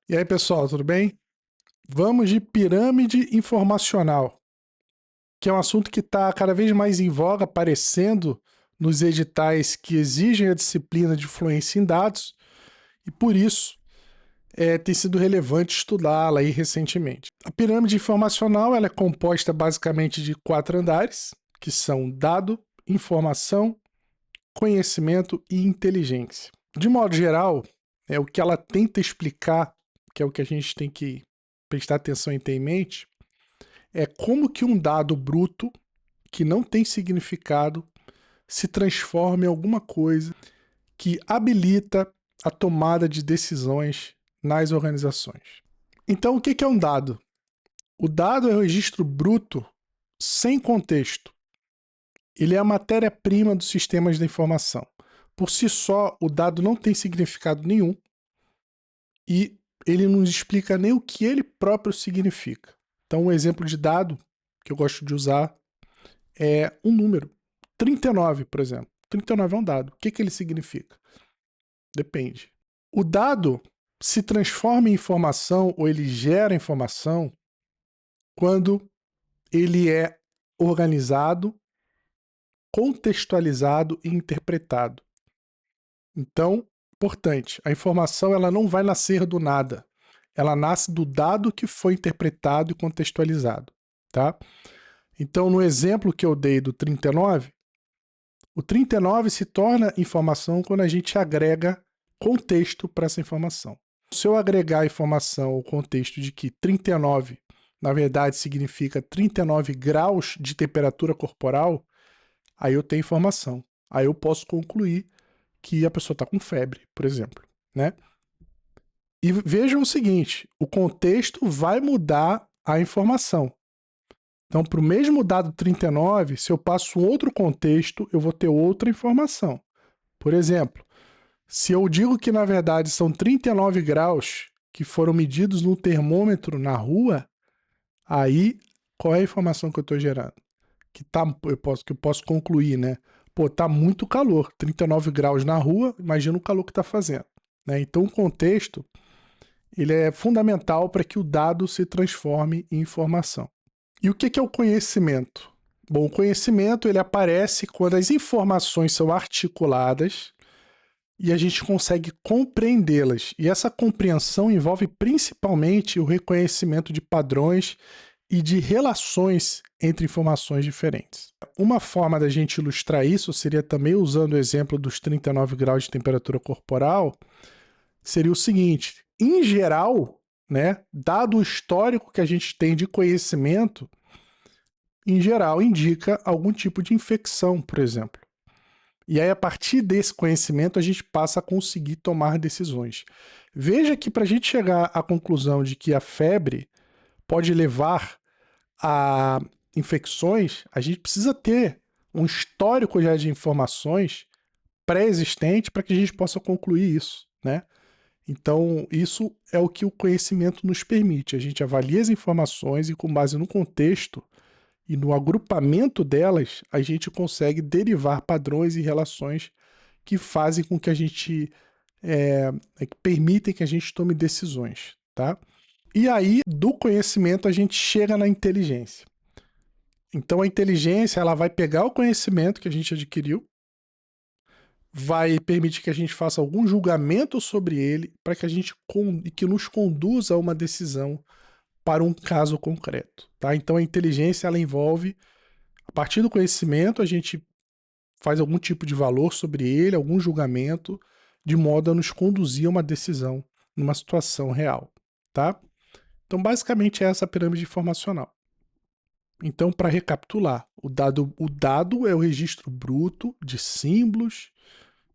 E aí, pessoal, tudo bem? Vamos de pirâmide informacional, que é um assunto que está cada vez mais em voga, aparecendo nos editais que exigem a disciplina de fluência em dados, e por isso tem sido relevante estudá-la aí recentemente. A pirâmide informacional ela é composta basicamente de 4 andares, que são dado, informação, conhecimento e inteligência. De modo geral, o que ela tenta explicar, que é o que a gente tem que prestar atenção e ter em mente, é como que um dado bruto, que não tem significado, se transforma em alguma coisa que habilita a tomada de decisões nas organizações. Então, o que é um dado? O dado é o registro bruto sem contexto. Ele é a matéria-prima dos sistemas da informação. Por si só, o dado não tem significado nenhum e ele não explica nem o que ele próprio significa. Então, um exemplo de dado que eu gosto de usar é um número. 39, por exemplo. 39 é um dado. O que ele significa? Depende. O dado se transforma em informação ou ele gera informação quando ele é organizado, contextualizado e interpretado. Então, importante, a informação ela não vai nascer do nada. Ela nasce do dado que foi interpretado e contextualizado, tá? Então, no exemplo que eu dei do 39, o 39 se torna informação quando a gente agrega contexto para essa informação. Se eu agregar a informação ao contexto de que 39, na verdade, significa 39 graus de temperatura corporal, aí eu tenho informação. Aí eu posso concluir que a pessoa está com febre, por exemplo, né? E vejam o seguinte, o contexto vai mudar a informação. Então, para o mesmo dado 39, se eu passo outro contexto, eu vou ter outra informação. Por exemplo, se eu digo que na verdade são 39 graus que foram medidos no termômetro na rua, aí qual é a informação que eu estou gerando? Que eu posso concluir, né? Pô, tá muito calor, 39 graus na rua, imagina o calor que está fazendo. Né? Então o contexto ele é fundamental para que o dado se transforme em informação. E o que é o conhecimento? Bom, o conhecimento ele aparece quando as informações são articuladas e a gente consegue compreendê-las. E essa compreensão envolve principalmente o reconhecimento de padrões e de relações entre informações diferentes. Uma forma da gente ilustrar isso seria também usando o exemplo dos 39 graus de temperatura corporal, seria o seguinte, em geral, né, dado o histórico que a gente tem de conhecimento, em geral indica algum tipo de infecção, por exemplo. E aí, a partir desse conhecimento, a gente passa a conseguir tomar decisões. Veja que para a gente chegar à conclusão de que a febre pode levar a infecções, a gente precisa ter um histórico já de informações pré-existente para que a gente possa concluir isso, né? Então, isso é o que o conhecimento nos permite. A gente avalia as informações e, com base no contexto e no agrupamento delas, a gente consegue derivar padrões e relações que fazem com que a gente que permitem que a gente tome decisões, tá? E aí, do conhecimento, a gente chega na inteligência. Então, a inteligência ela vai pegar o conhecimento que a gente adquiriu, vai permitir que a gente faça algum julgamento sobre ele para que a gente que nos conduza a uma decisão para um caso concreto, tá? Então, a inteligência ela envolve a partir do conhecimento a gente faz algum tipo de valor sobre ele, algum julgamento, de modo a nos conduzir a uma decisão numa situação real, tá? Então, basicamente, é essa a pirâmide informacional. Então, para recapitular, o dado é o registro bruto de símbolos,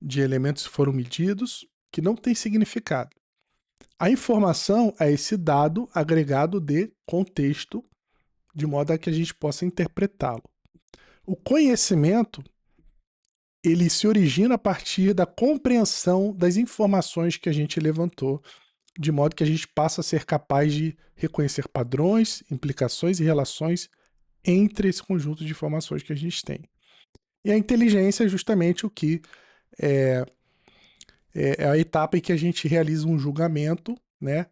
de elementos que foram medidos, que não tem significado. A informação é esse dado agregado de contexto, de modo a que a gente possa interpretá-lo. O conhecimento ele se origina a partir da compreensão das informações que a gente levantou, de modo que a gente passa a ser capaz de reconhecer padrões, implicações e relações entre esse conjunto de informações que a gente tem. E a inteligência é justamente o que é a etapa em que a gente realiza um julgamento, né,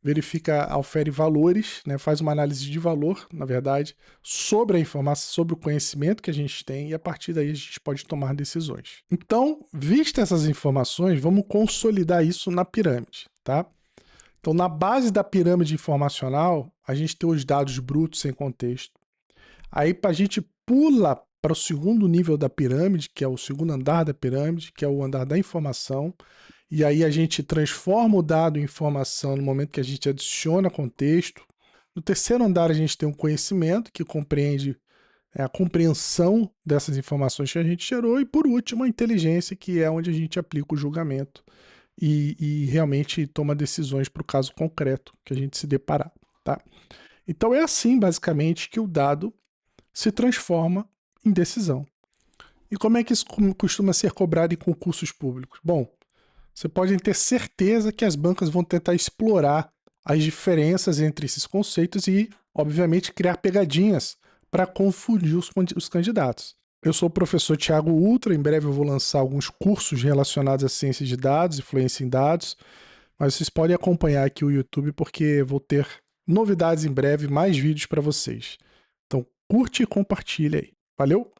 verifica, aufere valores, né, faz uma análise de valor, na verdade, sobre a informação, sobre o conhecimento que a gente tem, e a partir daí a gente pode tomar decisões. Então, vistas essas informações, vamos consolidar isso na pirâmide, tá? Então, na base da pirâmide informacional, a gente tem os dados brutos sem contexto. Aí a gente pula para o segundo nível da pirâmide, que é o segundo andar da pirâmide, que é o andar da informação. E aí a gente transforma o dado em informação no momento que a gente adiciona contexto. No terceiro andar a gente tem um conhecimento que compreende a compreensão dessas informações que a gente gerou. E por último, a inteligência, que é onde a gente aplica o julgamento e realmente toma decisões para o caso concreto que a gente se deparar, tá? Então é assim, basicamente, que o dado se transforma em decisão. E como é que isso costuma ser cobrado em concursos públicos? Bom, você pode ter certeza que as bancas vão tentar explorar as diferenças entre esses conceitos e, obviamente, criar pegadinhas para confundir os candidatos. Eu sou o professor Thiago Ultra, em breve eu vou lançar alguns cursos relacionados à ciência de dados e fluência em dados, mas vocês podem acompanhar aqui o YouTube porque vou ter novidades em breve, mais vídeos para vocês. Então, curte e compartilha aí. Valeu!